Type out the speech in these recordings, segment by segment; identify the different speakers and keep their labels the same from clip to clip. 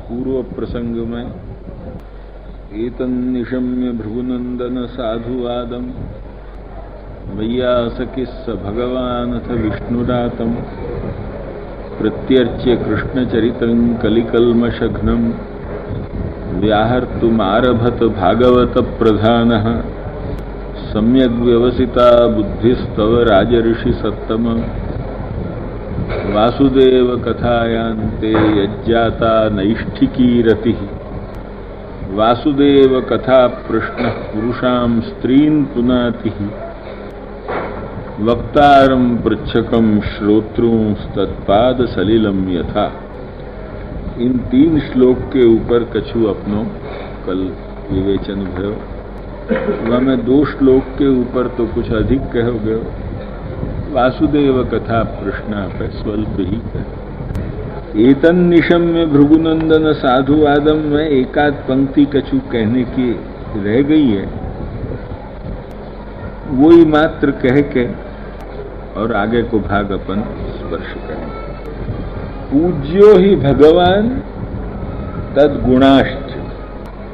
Speaker 1: पूर्व प्रसंग में एतन्निशम्य भृगुनंदन साधुवादम वैयासकिस्स भगवानथ विष्णुरातम प्रत्यर्च्य कृष्णचरितं कलिकल्मषघ्नं व्याहर्तुमारभत भागवत प्रधानः सम्यग् व्यवसिता बुद्धिस्तव राजऋषि सत्तम वासुदेव कथायान्ते यज्जाता नैष्ठिकी रतिः वासुदेव कथा प्रश्नः पुरुषां स्त्रीन् पुनातिः वक्तारं पृच्छकं श्रोतॄंस्तत्पाद सलिलम यथा। इन 3 श्लोक के ऊपर कछु अपनो कल विवेचन भयो। वह मैं 2 श्लोक के ऊपर तो कुछ अधिक कहो गयो। वासुदेव कथा प्रश्न पे स्वल्प ही कह। एतन्निशम्य भृगुनंदन साधुवादम में एकाध पंक्ति कछु कहने की रह गई है, वो ही मात्र कह के और आगे को भाग अपन स्पर्श करें। पूज्यो ही भगवान तद गुणाश्च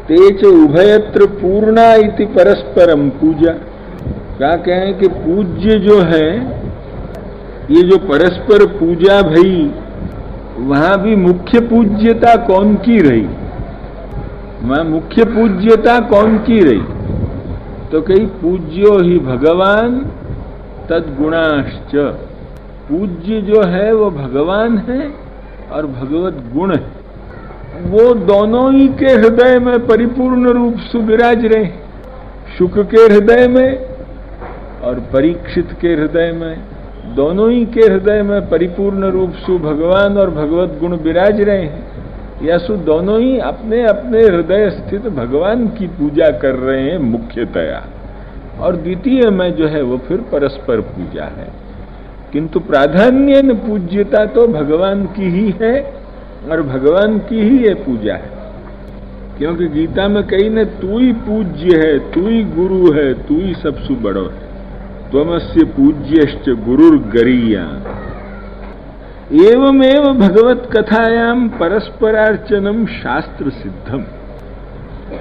Speaker 1: तेच उभयत्र पूर्णा इति परस्परम पूजा। क्या कहें कि पूज्य जो है, ये जो परस्पर पूजा भई, वहां भी मुख्य पूज्यता कौन की रही? वहां मुख्य पूज्यता कौन की रही? तो कही पूज्यो ही भगवान तद्गुणाश्च। पूज्य जो है वो भगवान है और भगवत गुण है। वो दोनों ही के हृदय में परिपूर्ण रूप से विराज रहे। शुक के हृदय में और परीक्षित के हृदय में, दोनों ही के हृदय में परिपूर्ण रूप से भगवान और भगवत गुण विराज रहे हैं। या सु दोनों ही अपने अपने हृदय स्थित भगवान की पूजा कर रहे हैं मुख्यतया, और द्वितीय में जो है वो फिर परस्पर पूजा है। किंतु प्राधान्य पूज्यता तो भगवान की ही है और भगवान की ही ये पूजा है। क्योंकि गीता में कही ने तू ही पूज्य है, तू ही गुरु है, तू ही सबसे बड़ो है। त्वमस्य पूज्यश्च गुरुर्गरीया। एवमेव भगवत कथायाम परस्परार्चनम शास्त्र सिद्धम।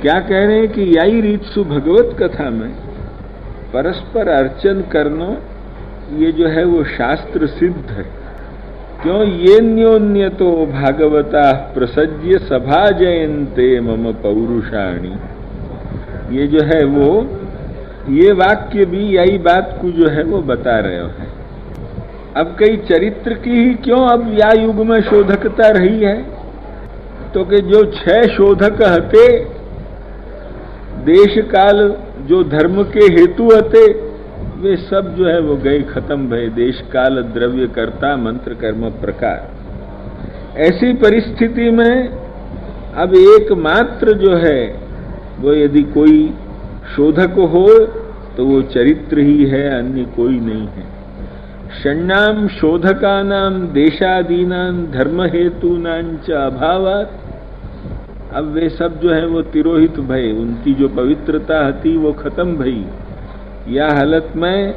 Speaker 1: क्या कह रहे हैं कि यही रीतसु भगवत कथा में परस्पर अर्चन करना, ये जो है वो शास्त्र सिद्ध है। क्यों? ये न्योन्य तो भागवता प्रसज्य सभा जयन्ते मम पौरुषाणी। ये जो है वो, ये वाक्य भी यही बात को जो है वो बता रहे हैं। अब कई चरित्र की ही क्यों अब या युग में शोधकता रही है? तो कि जो 6 शोधक हते, देश काल जो धर्म के हेतु हते, वे सब जो है वो गए, खत्म भय। देश काल द्रव्य कर्ता मंत्र कर्म प्रकार। ऐसी परिस्थिति में अब एकमात्र जो है वो यदि कोई शोधक हो तो वो चरित्र ही है, अन्य कोई नहीं है। षण्णाम शोधकानाम देशादीनां धर्म हेतूनांच अभावात्। अब वे सब जो है वो तिरोहित भय, उनकी जो पवित्रता थी वो खत्म भई। या हालत में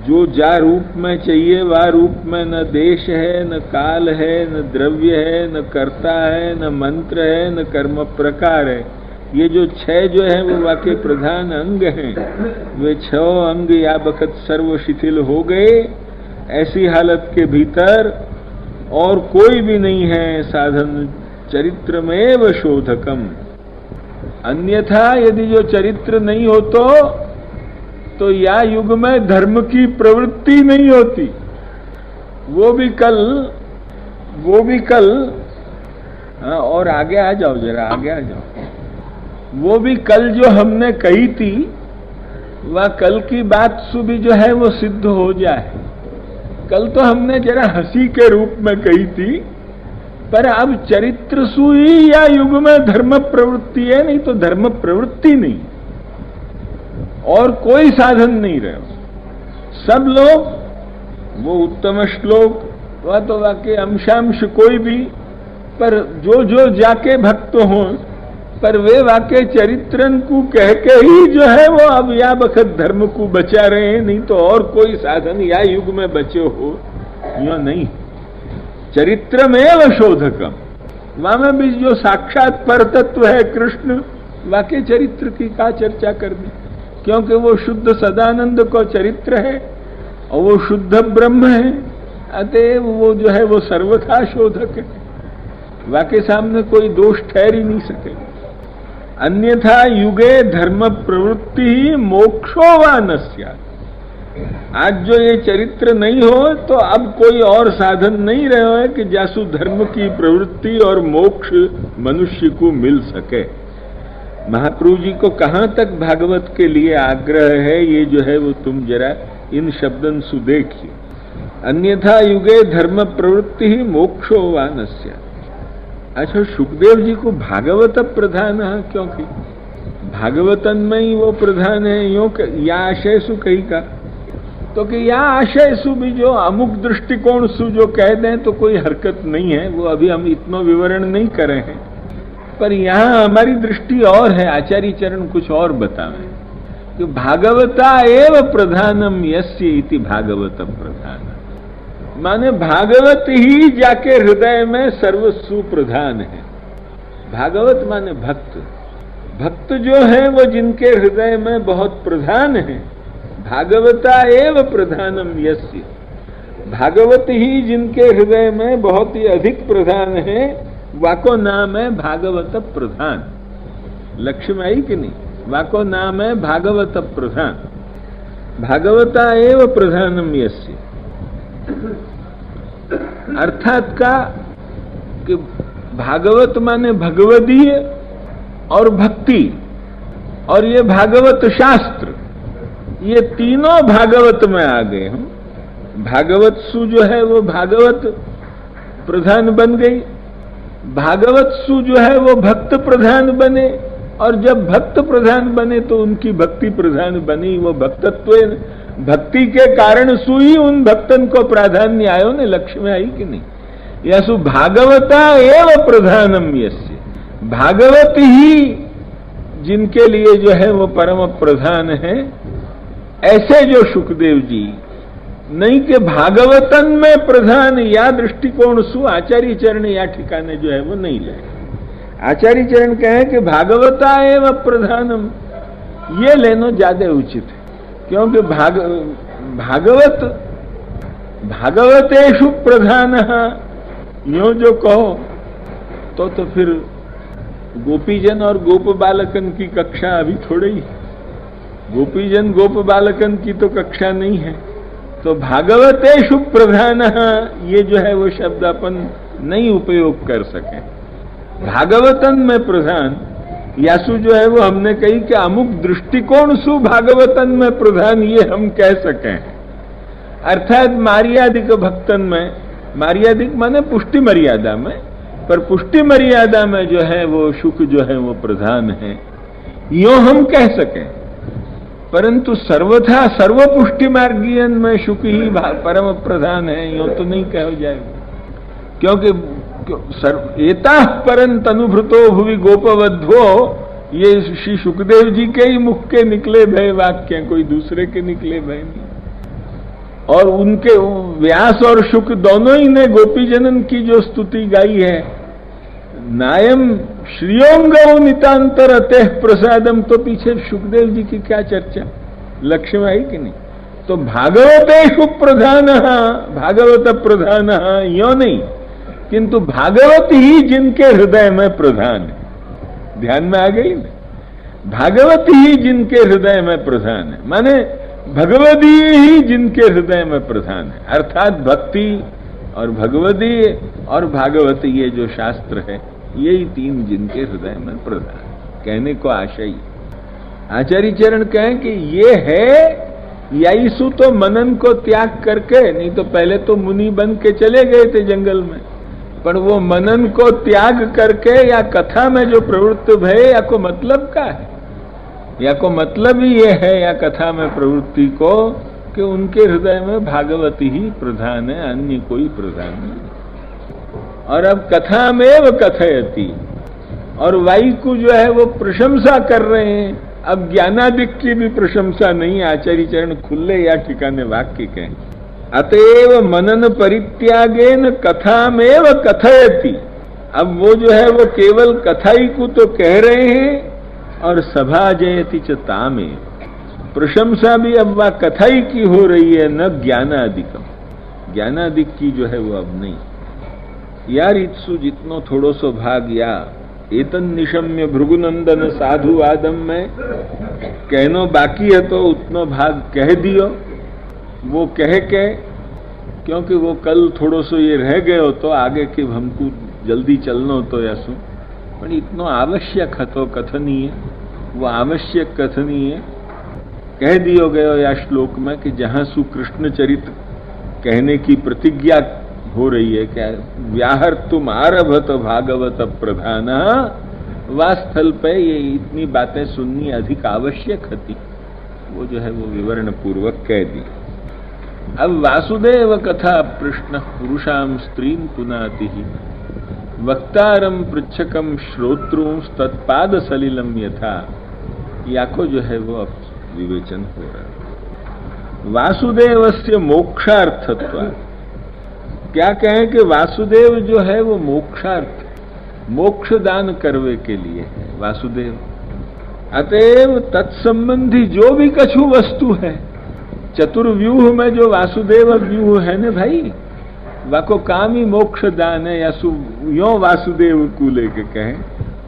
Speaker 1: जो जा रूप में चाहिए वह रूप में न देश है, न काल है, न द्रव्य है, न कर्ता है, न मंत्र है, न कर्म प्रकार है। ये जो 6 जो है वो वाके प्रधान अंग हैं, वे 6 अंग या बखत सर्व शिथिल हो गए। ऐसी हालत के भीतर और कोई भी नहीं है साधन चरित्रमेव शोधकम। अन्यथा यदि जो चरित्र नहीं हो तो या युग में धर्म की प्रवृत्ति नहीं होती। वो भी कल हाँ, और आगे आ जाओ, जरा आगे आ जाओ। वो भी कल जो हमने कही थी, वह कल की बात सु भी जो है वो सिद्ध हो जाए। कल तो हमने जरा हंसी के रूप में कही थी, पर अब चरित्र सुई या युग में धर्म प्रवृत्ति है, नहीं तो धर्म प्रवृत्ति नहीं और कोई साधन नहीं रहे। सब लोग वो उत्तम श्लोक, वह तो वाके अंशांश कोई भी, पर जो जो जाके भक्त हों, पर वे वाके चरित्रन को कह के ही जो है वो अब या बखत धर्म को बचा रहे हैं, नहीं तो और कोई साधन या युग में बचे हो यो नहीं। चरित्रमेव शोधकम। वहां में भी जो साक्षात पर तत्व है कृष्ण, वाके चरित्र की का चर्चा कर दी, क्योंकि वो शुद्ध सदानंद को चरित्र है और वो शुद्ध ब्रह्म है, अतएव वो जो है वो सर्वथा शोधक है, वाके सामने कोई दोष ठहर ही नहीं सके। अन्यथा युगे धर्म प्रवृत्ति मोक्षो वा न स्यात्। आज जो ये चरित्र नहीं हो तो अब कोई और साधन नहीं रहे है कि जासु धर्म की प्रवृत्ति और मोक्ष मनुष्य को मिल सके। महाप्रभु जी को कहां तक भागवत के लिए आग्रह है, ये जो है वो तुम जरा इन शब्दन सु देखिए। अन्यथा युगे धर्म प्रवृत्ति ही मोक्षो वा न स्यात्। अच्छा, सुखदेव जी को भागवत प्रधान है, क्योंकि भागवतन में ही वो प्रधान है, यो या आशय सु कही का, तो कि या आशय सु भी जो अमुक दृष्टिकोण सु जो कह दें तो कोई हरकत नहीं है, वो अभी हम इतना विवरण नहीं करे हैं, पर यहाँ हमारी दृष्टि और है। आचार्य चरण कुछ और बतावें कि भागवता एव प्रधानम यस्य इति भागवत प्रधान, माने भागवत ही जाके हृदय में सर्वस्व प्रधान है। भागवत माने भक्त, भक्त जो है वो जिनके हृदय में बहुत प्रधान है। भागवता एव प्रधानम यस्य, भागवत ही जिनके हृदय में बहुत ही अधिक प्रधान है, वाको नाम है भागवत प्रधान। लक्ष्य में आई कि नहीं, वाको नाम है भागवत प्रधान। भागवता एव प्रधानम यस्य, अर्थात का कि भागवत माने भगवदीय और भक्ति, और ये भागवत शास्त्र, ये तीनों भागवत में आ गए हम। भागवत सु जो है वो भागवत प्रधान बन गई, भागवत सु जो है वो भक्त प्रधान बने, और जब भक्त प्रधान बने तो उनकी भक्ति प्रधान बनी। वो भक्तत्व, भक्ति के कारण सु ही उन भक्तन को प्राधान्य आयो ने। लक्ष्य में आई कि नहीं, यसु भागवता एव प्रधानम यस्य, भागवत ही जिनके लिए जो है वो परम प्रधान है। ऐसे जो सुखदेव जी नहीं कि भागवतन में प्रधान, या दृष्टिकोण सु आचार्य चरण या ठिकाने जो है वो नहीं ले। आचार्य चरण कहें कि भागवता एव प्रधानम, ये लेनो ज्यादा उचित है, क्योंकि भागवत भागवतेषु प्रधान, यो जो कहो तो फिर गोपीजन और गोप बालकन की कक्षा अभी थोड़ी ही, गोपीजन गोप बालकन की तो कक्षा नहीं है। तो भागवतेषु प्रधान, ये जो है वो शब्द अपन नहीं उपयोग कर सके। भागवतन में प्रधान यासु जो है वो हमने कही कि अमुक दृष्टिकोण सु भागवतन में प्रधान, ये हम कह सकें। अर्थात मार्यादिक भक्तन में, मार्यादिक माने पुष्टि मर्यादा में, पर पुष्टि मर्यादा में जो है वो शुक जो है वो प्रधान है, यो हम कह सकें। परंतु सर्वथा सर्वपुष्टि मार्गीयन में शुक ही परम प्रधान है, यो तो नहीं कहा जाएगा। क्योंकि एता परन तनुभृतो भुवि गोपवध्वो, ये श्री सुखदेव जी के ही मुख के निकले भय वाक्य, कोई दूसरे के निकले भय नहीं। और उनके व्यास और शुक दोनों ही ने गोपी जनन की जो स्तुति गाई है, नायम श्रियोंगो नितांतर अतेह प्रसादम, तो पीछे सुखदेव जी की क्या चर्चा, लक्ष्य में आई कि नहीं। तो भागवतेषु प्रधान, भागवत प्रधान यो नहीं, किंतु भागवत ही जिनके हृदय में प्रधान है। ध्यान में आ गई ना, भागवत ही जिनके हृदय में प्रधान है, माने भगवदी ही जिनके हृदय में प्रधान है। अर्थात भक्ति और भगवदी और भागवत, ये जो शास्त्र है, यही तीन जिनके हृदय में प्रधान। कहने को आशय आचार्य चरण कहें कि ये है याईसु तो मनन को त्याग करके, नहीं तो पहले तो मुनि बन के चले गए थे जंगल में, पर वो मनन को त्याग करके या कथा में जो प्रवृत्त भय, या को मतलब का है, या को मतलब ही ये है या कथा में प्रवृत्ति को कि उनके हृदय में भागवती ही प्रधान है, अन्य कोई प्रधान नहीं। और अब कथा में वो कथयति, और वायु जो है वो प्रशंसा कर रहे हैं। अब ज्ञानादिक की भी प्रशंसा नहीं, आचार्य चरण खुले या ठिकाने वाक्य कहें। अतएव मनन परित्यागेन कथामेव कथयति, अब वो जो है वो केवल कथाई को तो कह रहे हैं और सभा जयति च तामे, प्रशंसा भी अब वह कथाई की हो रही है, न ज्ञानादिकम, ज्ञानादिक की जो है वो अब नहीं। यार इत्सु जितनो थोड़ो सो भाग या एतन निशम्य भृगुनंदन साधु आदम में कहनो बाकी है तो उतनो भाग कह दियो। वो कह के, क्योंकि वो कल थोड़ो सो ये रह गए हो तो आगे के हमको जल्दी चलनो तो यासु, पर इतनो आवश्यक हतो कथनीय, वो आवश्यक कथनीय कह दियो गयो या श्लोक में कि जहां सुकृष्ण चरित कहने की प्रतिज्ञा हो रही है, क्या व्याहर तुम आरभत भागवत प्रधाना, वास्थल पे ये इतनी बातें सुननी अधिक आवश्यक थी, वो जो है वो विवरण पूर्वक कह दी। अब वासुदेव कथा प्रश्न पुरुषाम स्त्रीम पुनाति, वक्तारम पृच्छकम श्रोत्रुंस तत्पाद सलिलम यथा, याको जो है वो अब विवेचन हो रहा है। वासुदेवस्य मोक्षार्थत्व, क्या कहें कि वासुदेव जो है वो मोक्षार्थ, मोक्ष दान करवे के लिए है वासुदेव। अतएव तत्संबंधी जो भी कछु वस्तु है, चतुर्व्यूह में जो वासुदेव व्यूह है न भाई, वाको काम ही मोक्ष दान है, या यो वासुदेव को लेके कहें,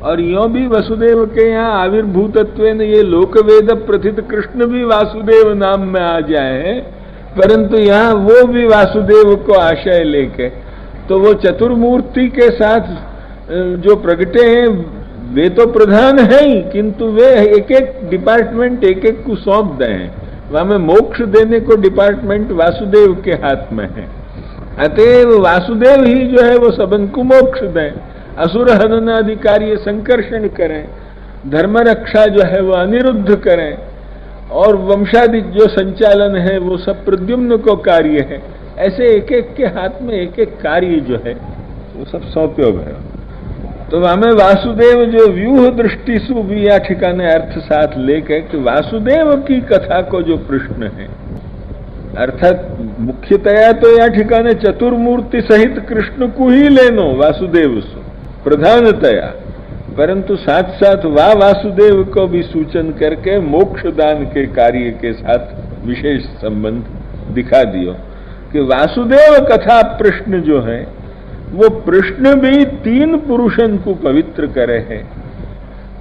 Speaker 1: और यो भी वसुदेव के यहाँ आविर्भूतत्वेन ये लोकवेद प्रथित कृष्ण भी वासुदेव नाम में आ जाए, परंतु यहाँ वो भी वासुदेव को आशय लेके, तो वो चतुर्मूर्ति के साथ जो प्रगटे हैं वे तो प्रधान है ही, किंतु वे एक एक डिपार्टमेंट एक एक को सौंप दे हैं, वहां में मोक्ष देने को डिपार्टमेंट वासुदेव के हाथ में है। अतएव वासुदेव ही जो है वो सबन को मोक्ष दें, असुर हनन अधिकारी संकर्षण करें, धर्म रक्षा जो है वो अनिरुद्ध करें, और वंशादि जो संचालन है वो सब प्रद्युम्न को कार्य है। ऐसे एक एक के हाथ में एक एक कार्य जो है वो सब सौंप्यो है। तो हमें वासुदेव जो व्यूह दृष्टि सु भी या ठिकाने अर्थ साथ लेकर कि वासुदेव की कथा को जो प्रश्न है, अर्थात मुख्यतया तो या ठिकाने चतुर्मूर्ति सहित कृष्ण को ही लेनो वासुदेव सु प्रधानतया, परंतु साथ साथ वासुदेव को भी सूचन करके मोक्षदान के कार्य के साथ विशेष संबंध दिखा दियो कि वासुदेव कथा प्रश्न जो है वो प्रश्न भी तीन पुरुषन को पवित्र करे है।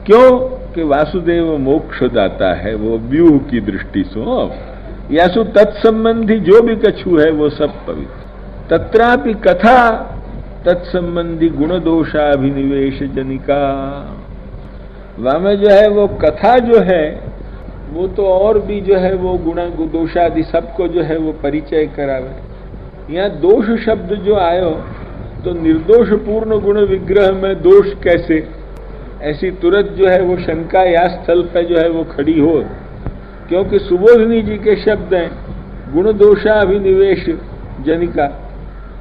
Speaker 1: क्यों कि वासुदेव मोक्षदाता है, वो व्यूह की दृष्टि से यासु तत्संबंधी जो भी कछु है वो सब पवित्र। तत्रापि कथा तत्संबंधी गुण दोषाभिनिवेश जनिका, वहां में जो है वो कथा जो है वो तो और भी जो है वो गुण दोषादि सबको जो है वो परिचय करावे। यहाँ दोष शब्द जो आयो तो निर्दोष पूर्ण गुण विग्रह में दोष कैसे, ऐसी तुरंत जो है वो शंका या स्थल पे जो है वो खड़ी हो, क्योंकि सुबोधनी जी के शब्द हैं गुण दोषाभिनिवेश जनिका,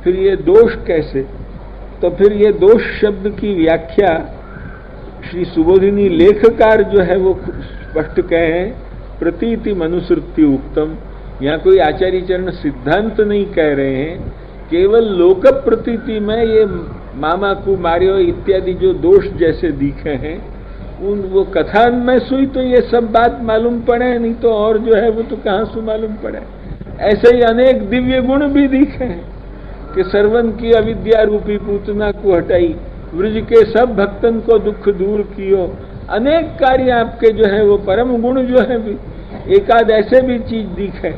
Speaker 1: फिर ये दोष कैसे, तो फिर ये दोष शब्द की व्याख्या श्री सुबोधिनी लेखकार जो है वो स्पष्ट कहे, प्रतीति मनुसृति उक्तम। यहाँ कोई आचार्य चरण सिद्धांत नहीं कह रहे हैं, केवल लोक प्रतीति में ये मामा को मार्यो इत्यादि जो दोष जैसे दिखे हैं उन वो कथा में सुई तो ये सब बात मालूम पड़े, नहीं तो और जो है वो तो कहाँ से मालूम पड़े। ऐसे ही अनेक दिव्य गुण भी दिखे हैं कि सर्वन की अविद्या रूपी पूतना को हटाई, ब्रज के सब भक्तन को दुख दूर कियो, अनेक कार्य आपके जो है वो परम गुण जो है भी एकाद ऐसे भी चीज दिखे,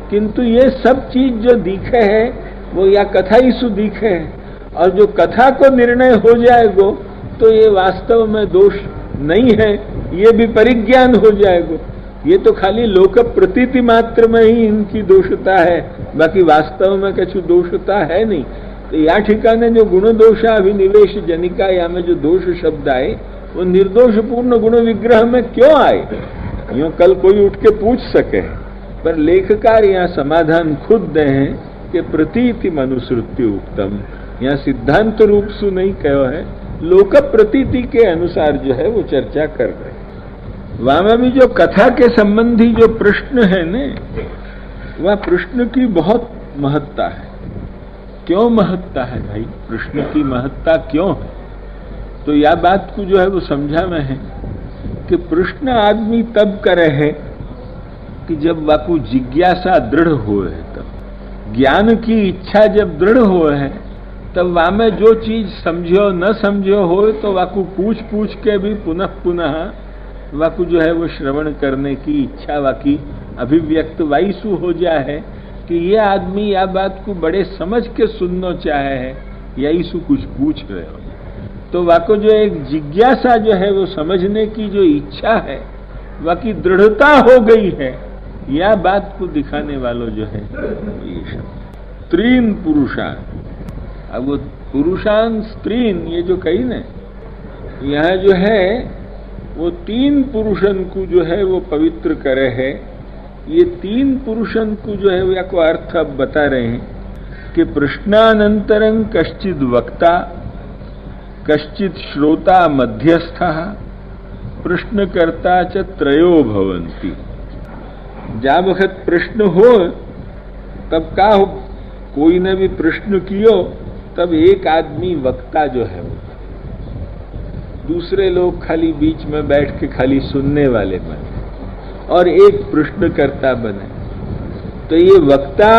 Speaker 1: किंतु ये सब चीज जो दिखे है वो या कथा ही सु दिखे है, और जो कथा को निर्णय हो जाएगो तो ये वास्तव में दोष नहीं है, ये भी परिज्ञान हो जाएगा। ये तो खाली लोक प्रतीति मात्र में ही इनकी दोषता है, बाकी वास्तव में कुछ दोषता है नहीं। तो या ठिकाने जो गुण दोषाभिनिवेश जनिका या में जो दोष शब्द आए वो निर्दोष पूर्ण गुण विग्रह में क्यों आए, यूं कल कोई उठ के पूछ सके, पर लेखकार यहाँ समाधान खुद दे हैं कि प्रतीति मनुश्रुति उत्तम, यहाँ सिद्धांत रूप से नहीं कहो है, लोक प्रतीति के अनुसार जो है वो चर्चा कर रहे। वहां में भी जो कथा के संबंधी जो प्रश्न है ने, वह प्रश्न की बहुत महत्ता है। क्यों महत्ता है भाई, प्रश्न की महत्ता क्यों है? तो यह बात को जो है वो समझा मैं है कि प्रश्न आदमी तब करे है कि जब वाकु जिज्ञासा दृढ़ होए है, तब ज्ञान की इच्छा जब दृढ़ होए है, तब वहां में जो चीज समझो न समझो हो तो वाकु पूछ पूछ के भी पुनः पुनः वाकु जो है वो श्रवण करने की इच्छा वाकी अभिव्यक्त वाईसु हो जाए है कि ये आदमी या बात को बड़े समझ के सुनना चाहे है, यही सु कुछ पूछ रहे हो। तो वाको जो एक जिज्ञासा जो है वो समझने की जो इच्छा है वाकी दृढ़ता हो गई है, यह बात को दिखाने वालों जो है ये शब्द स्त्रीन पुरुषान। अब वो पुरुषान स्त्रीन ये जो कही ना, यहाँ जो है वो तीन पुरुषन को जो है वो पवित्र करे है। ये तीन पुरुषन को जो है वो या को अर्थ अब बता रहे हैं कि प्रश्नानंतरं कश्चिद वक्ता, कश्चित श्रोता मध्यस्थ, प्रश्नकर्ता च त्रयो भवन्ति। जा वक्त प्रश्न हो तब का हो, कोई ने भी प्रश्न कियो तब एक आदमी वक्ता जो है वो, दूसरे लोग खाली बीच में बैठ के खाली सुनने वाले बने और एक प्रश्नकर्ता बने। तो ये वक्ता,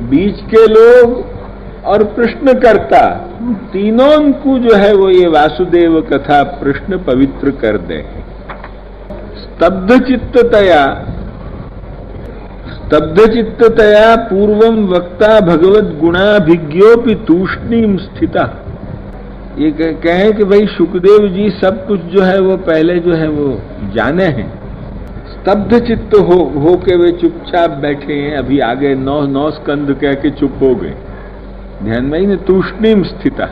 Speaker 1: बीच के लोग और प्रश्नकर्ता, तीनों को जो है वो ये वासुदेव कथा प्रश्न पवित्र कर दे। स्तब्ध चित्ततया पूर्वम वक्ता भगवद गुणाभिज्ञोपि तूष्णीम स्थिता। ये कहे कि भाई सुखदेव जी सब कुछ जो है वो पहले जो है वो जाने हैं, स्तब्ध चित्त हो के वे चुपचाप बैठे हैं। अभी आगे नौ स्कंद कह के चुप हो गए, ध्यान में ही न तूष्णीम स्थिता।